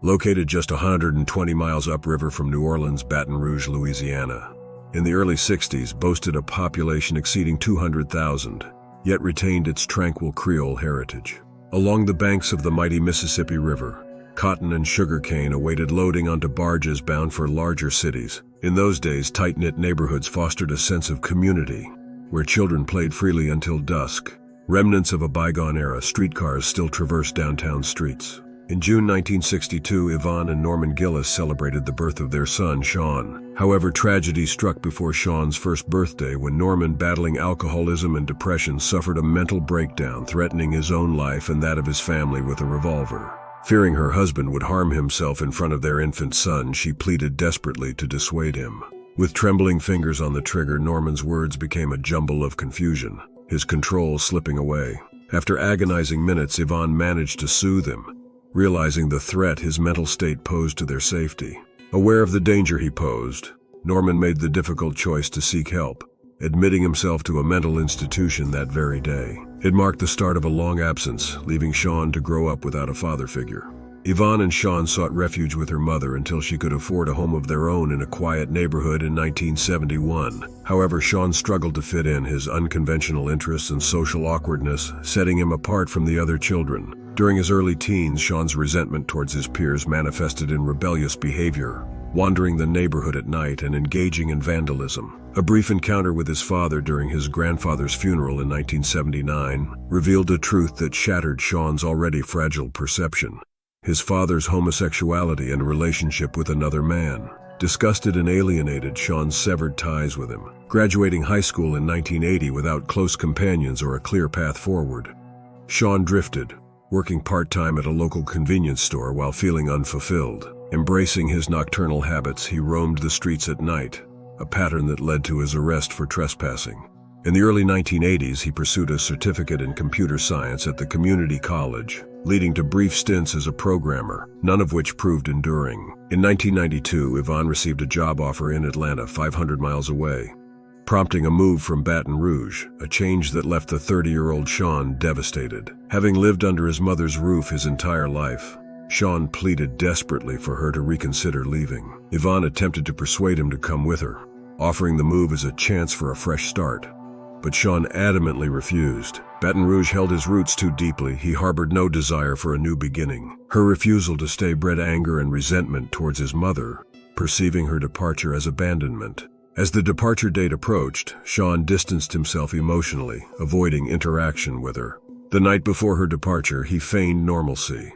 located just 120 miles upriver from New Orleans, Baton Rouge, Louisiana. In the early 60s, boasted a population exceeding 200,000, yet retained its tranquil Creole heritage. Along the banks of the mighty Mississippi River, cotton and sugarcane awaited loading onto barges bound for larger cities. In those days, tight-knit neighborhoods fostered a sense of community, where children played freely until dusk. Remnants of a bygone era, streetcars still traversed downtown streets. In June 1962, Yvonne and Norman Gillis celebrated the birth of their son, Sean. However, tragedy struck before Sean's first birthday when Norman, battling alcoholism and depression, suffered a mental breakdown, threatening his own life and that of his family with a revolver. Fearing her husband would harm himself in front of their infant son, she pleaded desperately to dissuade him. With trembling fingers on the trigger, Norman's words became a jumble of confusion, his control slipping away. After agonizing minutes, Yvonne managed to soothe him, realizing the threat his mental state posed to their safety. Aware of the danger he posed, Norman made the difficult choice to seek help, admitting himself to a mental institution that very day. It marked the start of a long absence, leaving Sean to grow up without a father figure. Yvonne and Sean sought refuge with her mother until she could afford a home of their own in a quiet neighborhood in 1971. However, Sean struggled to fit in, his unconventional interests and social awkwardness setting him apart from the other children. During his early teens, Sean's resentment towards his peers manifested in rebellious behavior, wandering the neighborhood at night and engaging in vandalism. A brief encounter with his father during his grandfather's funeral in 1979 revealed a truth that shattered Sean's already fragile perception: his father's homosexuality and relationship with another man. Disgusted and alienated, Sean severed ties with him, graduating high school in 1980 without close companions or a clear path forward. Sean drifted, working part-time at a local convenience store while feeling unfulfilled. Embracing his nocturnal habits, he roamed the streets at night, a pattern that led to his arrest for trespassing. In the early 1980s, he pursued a certificate in computer science at the community college, leading to brief stints as a programmer, none of which proved enduring. In 1992, Yvonne received a job offer in Atlanta, 500 miles away, prompting a move from Baton Rouge, a change that left the 30-year-old Sean devastated. Having lived under his mother's roof his entire life, Sean pleaded desperately for her to reconsider leaving. Yvonne attempted to persuade him to come with her, offering the move as a chance for a fresh start. But Sean adamantly refused. Baton Rouge held his roots too deeply. He harbored no desire for a new beginning. Her refusal to stay bred anger and resentment towards his mother, perceiving her departure as abandonment. As the departure date approached, Sean distanced himself emotionally, avoiding interaction with her. The night before her departure, he feigned normalcy.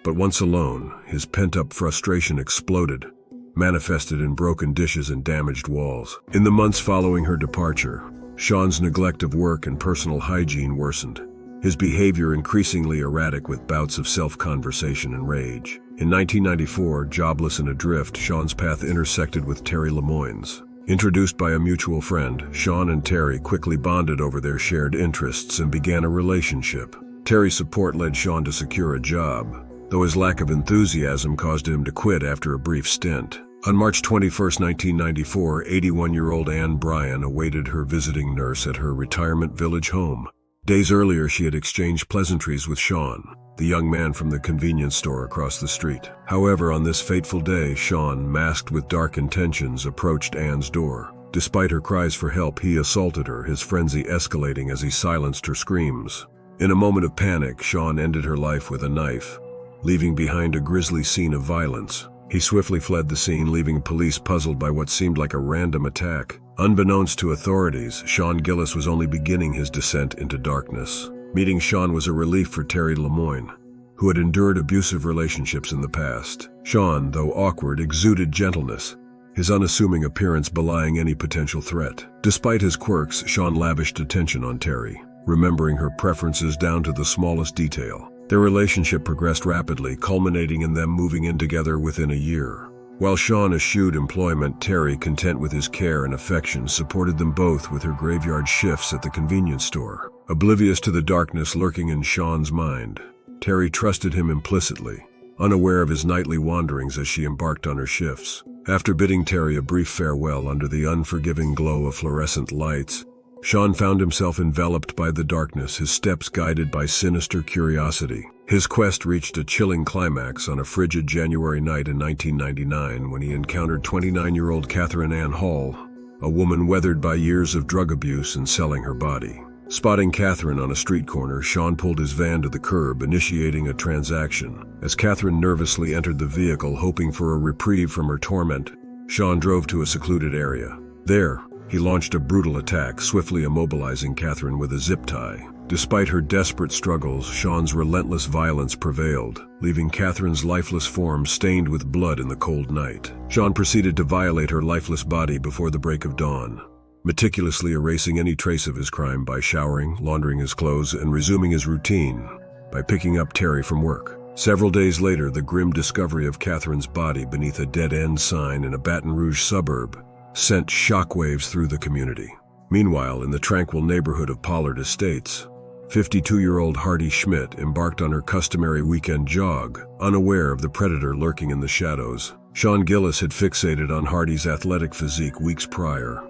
But once alone, his pent-up frustration exploded, manifested in broken dishes and damaged walls. In the months following her departure, Sean's neglect of work and personal hygiene worsened, his behavior increasingly erratic with bouts of self-conversation and rage. In 1994, jobless and adrift, Sean's path intersected with Terry Lemoyne's. Introduced by a mutual friend, Sean and Terry quickly bonded over their shared interests and began a relationship. Terry's support led Sean to secure a job, though his lack of enthusiasm caused him to quit after a brief stint. On March 21, 1994, 81-year-old Ann Bryan awaited her visiting nurse at her retirement village home. Days earlier, she had exchanged pleasantries with Sean, the young man from the convenience store across the street. However, on this fateful day, Sean, masked with dark intentions, approached Ann's door. Despite her cries for help, he assaulted her, his frenzy escalating as he silenced her screams. In a moment of panic, Sean ended her life with a knife, leaving behind a grisly scene of violence. He swiftly fled the scene, leaving police puzzled by what seemed like a random attack. Unbeknownst to authorities, Sean Gillis was only beginning his descent into darkness. Meeting Sean was a relief for Terry Lemoyne, who had endured abusive relationships in the past. Sean, though awkward, exuded gentleness, his unassuming appearance belying any potential threat. Despite his quirks, Sean lavished attention on Terry, remembering her preferences down to the smallest detail. Their relationship progressed rapidly, culminating in them moving in together within a year. While Sean eschewed employment, Terry, content with his care and affection, supported them both with her graveyard shifts at the convenience store. Oblivious to the darkness lurking in Sean's mind, Terry trusted him implicitly, unaware of his nightly wanderings as she embarked on her shifts. After bidding Terry a brief farewell under the unforgiving glow of fluorescent lights, Sean found himself enveloped by the darkness, his steps guided by sinister curiosity. His quest reached a chilling climax on a frigid January night in 1999 when he encountered 29-year-old Catherine Ann Hall, a woman weathered by years of drug abuse and selling her body. Spotting Catherine on a street corner, Sean pulled his van to the curb, initiating a transaction. As Catherine nervously entered the vehicle, hoping for a reprieve from her torment, Sean drove to a secluded area. There, he launched a brutal attack, swiftly immobilizing Catherine with a zip tie. Despite her desperate struggles, Sean's relentless violence prevailed, leaving Catherine's lifeless form stained with blood in the cold night. Sean proceeded to violate her lifeless body before the break of dawn, meticulously erasing any trace of his crime by showering, laundering his clothes, and resuming his routine by picking up Terry from work. Several days later, the grim discovery of Catherine's body beneath a dead-end sign in a Baton Rouge suburb sent shockwaves through the community. Meanwhile, in the tranquil neighborhood of Pollard Estates, 52-year-old Hardy Schmidt embarked on her customary weekend jog, unaware of the predator lurking in the shadows. Sean Gillis had fixated on Hardy's athletic physique weeks prior,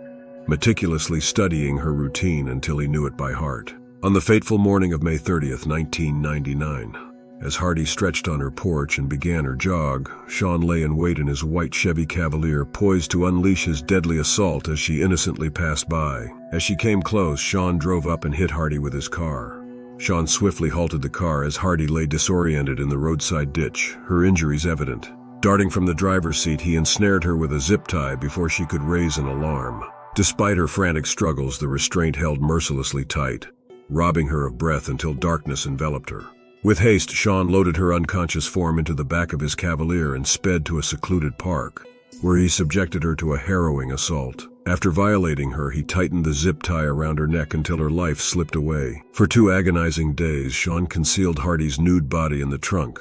meticulously studying her routine until he knew it by heart. On the fateful morning of May 30th, 1999, as Hardy stretched on her porch and began her jog, Sean lay in wait in his white Chevy Cavalier, poised to unleash his deadly assault as she innocently passed by. As she came close, Sean drove up and hit Hardy with his car. Sean swiftly halted the car as Hardy lay disoriented in the roadside ditch, her injuries evident. Darting from the driver's seat, he ensnared her with a zip tie before she could raise an alarm. Despite her frantic struggles, the restraint held mercilessly tight, robbing her of breath until darkness enveloped her. With haste, Sean loaded her unconscious form into the back of his Cavalier and sped to a secluded park, where he subjected her to a harrowing assault. After violating her, he tightened the zip tie around her neck until her life slipped away. For 2 agonizing days, Sean concealed Hardy's nude body in the trunk,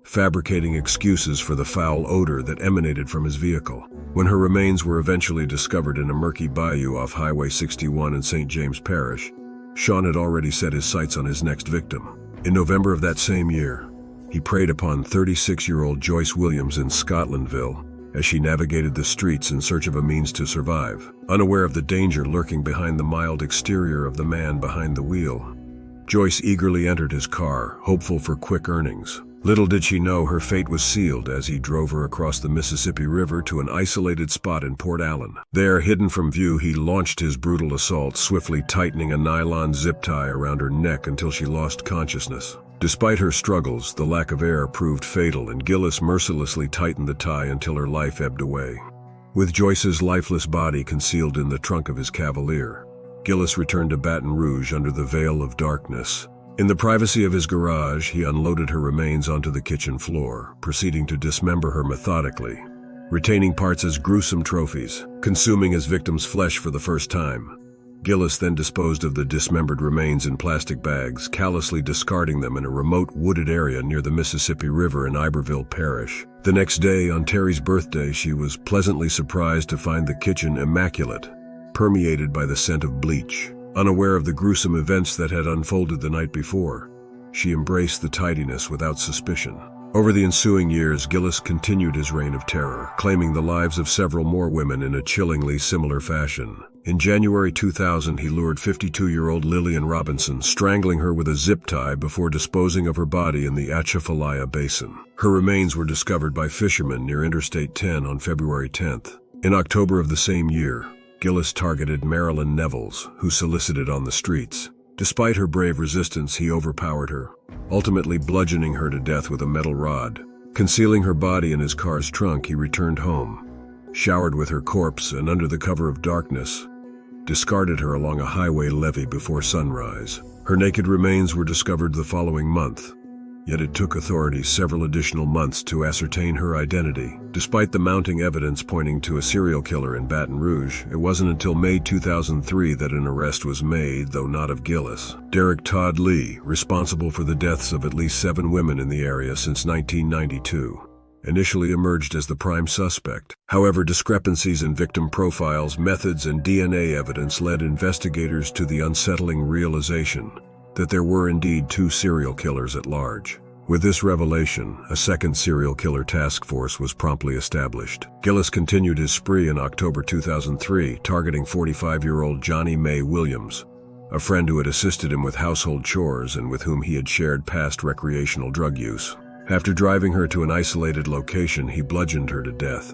fabricating excuses for the foul odor that emanated from his vehicle. When her remains were eventually discovered in a murky bayou off Highway 61 in St. James Parish, Sean had already set his sights on his next victim. In November of that same year, he preyed upon 36-year-old Joyce Williams in Scotlandville as she navigated the streets in search of a means to survive. Unaware of the danger lurking behind the mild exterior of the man behind the wheel, Joyce eagerly entered his car, hopeful for quick earnings. Little did she know her fate was sealed as he drove her across the Mississippi River to an isolated spot in Port Allen. There, hidden from view, he launched his brutal assault, swiftly tightening a nylon zip tie around her neck until she lost consciousness. Despite her struggles, the lack of air proved fatal, and Gillis mercilessly tightened the tie until her life ebbed away. With Joyce's lifeless body concealed in the trunk of his Cavalier, Gillis returned to Baton Rouge under the veil of darkness. In the privacy of his garage, he unloaded her remains onto the kitchen floor, proceeding to dismember her methodically, retaining parts as gruesome trophies. Consuming his victim's flesh for the first time, Gillis then disposed of the dismembered remains in plastic bags, callously discarding them in a remote wooded area near the Mississippi River in Iberville Parish. The next day, on Terry's birthday, she was pleasantly surprised to find the kitchen immaculate, permeated by the scent of bleach. Unaware of the gruesome events that had unfolded the night before, she embraced the tidiness without suspicion. Over the ensuing years, Gillis continued his reign of terror, claiming the lives of several more women in a chillingly similar fashion. In January 2000, he lured 52-year-old Lillian Robinson, strangling her with a zip tie before disposing of her body in the Atchafalaya Basin. Her remains were discovered by fishermen near Interstate 10 on February 10th. In October of the same year, Gillis targeted Marilyn Nevels, who solicited on the streets. Despite her brave resistance, he overpowered her, ultimately bludgeoning her to death with a metal rod. Concealing her body in his car's trunk, he returned home, showered with her corpse, and under the cover of darkness, discarded her along a highway levee before sunrise. Her naked remains were discovered the following month, yet it took authorities several additional months to ascertain her identity. Despite the mounting evidence pointing to a serial killer in Baton Rouge, it wasn't until May 2003 that an arrest was made, though not of Gillis. Derek Todd Lee, responsible for the deaths of at least 7 women in the area since 1992, initially emerged as the prime suspect. However, discrepancies in victim profiles, methods, and DNA evidence led investigators to the unsettling realization that there were indeed 2 serial killers at large. With this revelation, a second serial killer task force was promptly established. Gillis continued his spree in October 2003, targeting 45-year-old Johnny May Williams, a friend who had assisted him with household chores and with whom he had shared past recreational drug use. After driving her to an isolated location, he bludgeoned her to death,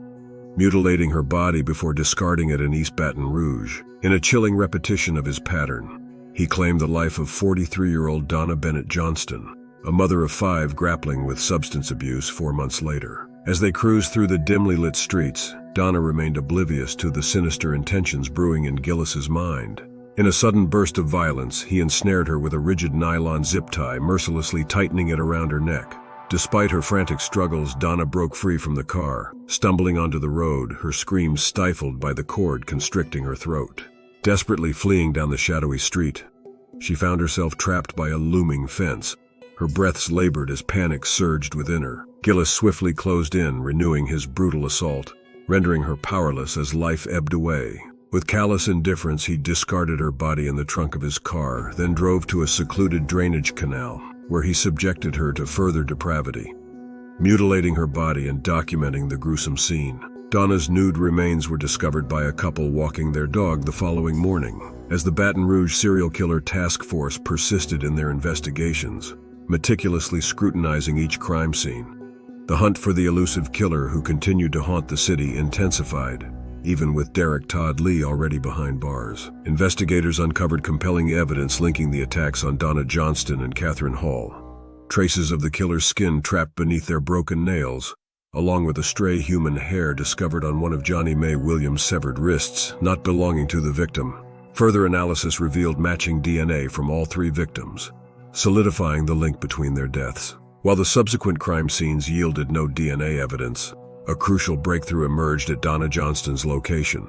mutilating her body before discarding it in East Baton Rouge. In a chilling repetition of his pattern, he claimed the life of 43-year-old Donna Bennett Johnston, a mother of 5 grappling with substance abuse 4 months later. As they cruised through the dimly lit streets, Donna remained oblivious to the sinister intentions brewing in Gillis's mind. In a sudden burst of violence, he ensnared her with a rigid nylon zip tie, mercilessly tightening it around her neck. Despite her frantic struggles, Donna broke free from the car, stumbling onto the road, her screams stifled by the cord constricting her throat. Desperately fleeing down the shadowy street, she found herself trapped by a looming fence. Her breaths labored as panic surged within her. Gillis swiftly closed in, renewing his brutal assault, rendering her powerless as life ebbed away. With callous indifference, he discarded her body in the trunk of his car, then drove to a secluded drainage canal, where he subjected her to further depravity, mutilating her body and documenting the gruesome scene. Donna's nude remains were discovered by a couple walking their dog the following morning. As the Baton Rouge serial killer task force persisted in their investigations, meticulously scrutinizing each crime scene, the hunt for the elusive killer who continued to haunt the city intensified, even with Derek Todd Lee already behind bars. Investigators uncovered compelling evidence linking the attacks on Donna Johnston and Catherine Hall. Traces of the killer's skin trapped beneath their broken nails, along with a stray human hair discovered on one of Johnny Mae Williams' severed wrists, not belonging to the victim. Further analysis revealed matching DNA from all 3 victims, solidifying the link between their deaths. While the subsequent crime scenes yielded no DNA evidence, a crucial breakthrough emerged at Donna Johnston's location: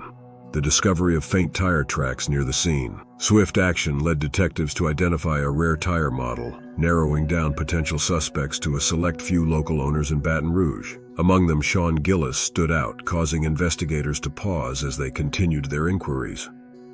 the discovery of faint tire tracks near the scene. Swift action led detectives to identify a rare tire model, narrowing down potential suspects to a select few local owners in Baton Rouge. Among them, Sean Gillis stood out, causing investigators to pause as they continued their inquiries.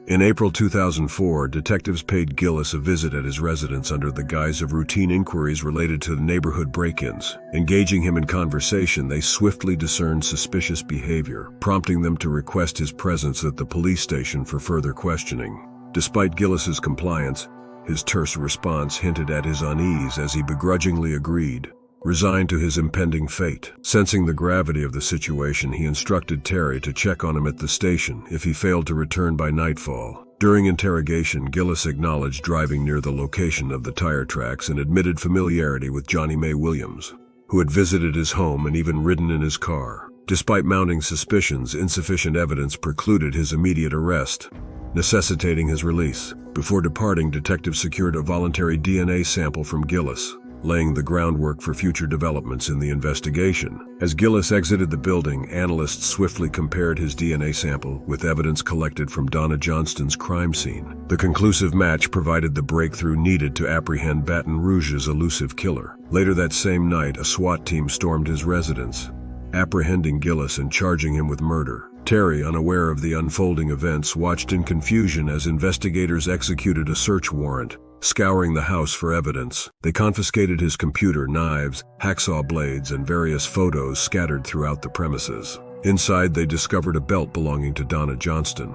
In April 2004, detectives paid Gillis a visit at his residence under the guise of routine inquiries related to the neighborhood break-ins. Engaging him in conversation, they swiftly discerned suspicious behavior, prompting them to request his presence at the police station for further questioning. Despite Gillis's compliance, his terse response hinted at his unease as he begrudgingly agreed, resigned to his impending fate. Sensing the gravity of the situation, he instructed Terry to check on him at the station if he failed to return by nightfall. During interrogation, Gillis acknowledged driving near the location of the tire tracks and admitted familiarity with Johnny Mae Williams, who had visited his home and even ridden in his car. Despite mounting suspicions, insufficient evidence precluded his immediate arrest, necessitating his release. Before departing, detectives secured a voluntary DNA sample from Gillis, laying the groundwork for future developments in the investigation. As Gillis exited the building, analysts swiftly compared his DNA sample with evidence collected from Donna Johnston's crime scene. The conclusive match provided the breakthrough needed to apprehend Baton Rouge's elusive killer. Later that same night, a SWAT team stormed his residence, apprehending Gillis and charging him with murder. Terry, unaware of the unfolding events, watched in confusion as investigators executed a search warrant, scouring the house for evidence. They confiscated his computer, knives, hacksaw blades, and various photos scattered throughout the premises. Inside, they discovered a belt belonging to Donna Johnston,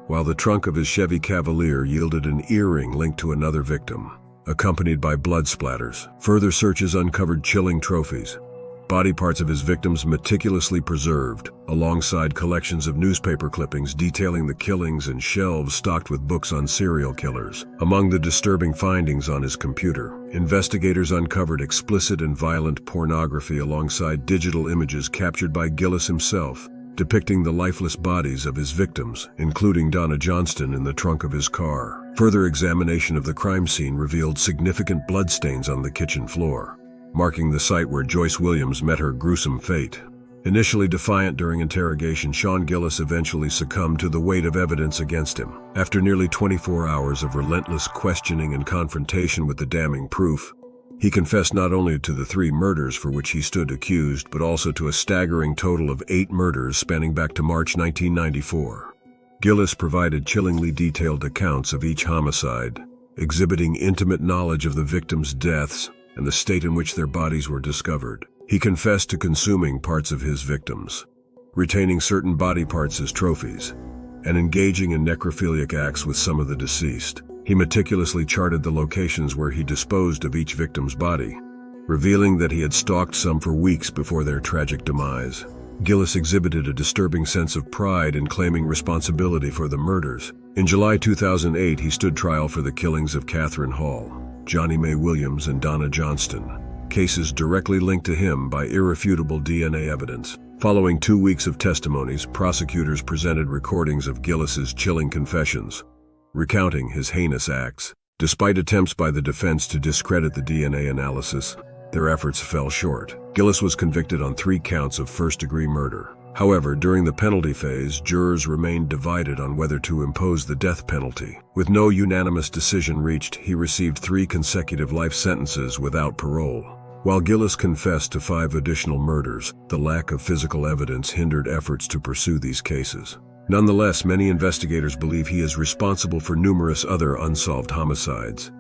while the trunk of his Chevy Cavalier yielded an earring linked to another victim, accompanied by blood splatters. Further searches uncovered chilling trophies: body parts of his victims meticulously preserved, alongside collections of newspaper clippings detailing the killings and shelves stocked with books on serial killers. Among the disturbing findings on his computer, investigators uncovered explicit and violent pornography alongside digital images captured by Gillis himself, depicting the lifeless bodies of his victims, including Donna Johnston, in the trunk of his car. Further examination of the crime scene revealed significant bloodstains on the kitchen floor, marking the site where Joyce Williams met her gruesome fate. Initially defiant during interrogation, Sean Gillis eventually succumbed to the weight of evidence against him. After nearly 24 hours of relentless questioning and confrontation with the damning proof, he confessed not only to the 3 murders for which he stood accused, but also to a staggering total of 8 murders spanning back to March 1994. Gillis provided chillingly detailed accounts of each homicide, exhibiting intimate knowledge of the victims' deaths and the state in which their bodies were discovered. He confessed to consuming parts of his victims, retaining certain body parts as trophies, and engaging in necrophilic acts with some of the deceased. He meticulously charted the locations where he disposed of each victim's body, revealing that he had stalked some for weeks before their tragic demise. Gillis exhibited a disturbing sense of pride in claiming responsibility for the murders. In July 2008, he stood trial for the killings of Catherine Hall, Johnny Mae Williams, and Donna Johnston, cases directly linked to him by irrefutable DNA evidence. Following 2 weeks of testimonies, prosecutors presented recordings of Gillis's chilling confessions, recounting his heinous acts. Despite attempts by the defense to discredit the DNA analysis, their efforts fell short. Gillis was convicted on 3 counts of first-degree murder. However, during the penalty phase, jurors remained divided on whether to impose the death penalty. With no unanimous decision reached, he received 3 consecutive life sentences without parole. While Gillis confessed to 5 additional murders, the lack of physical evidence hindered efforts to pursue these cases. Nonetheless, many investigators believe he is responsible for numerous other unsolved homicides.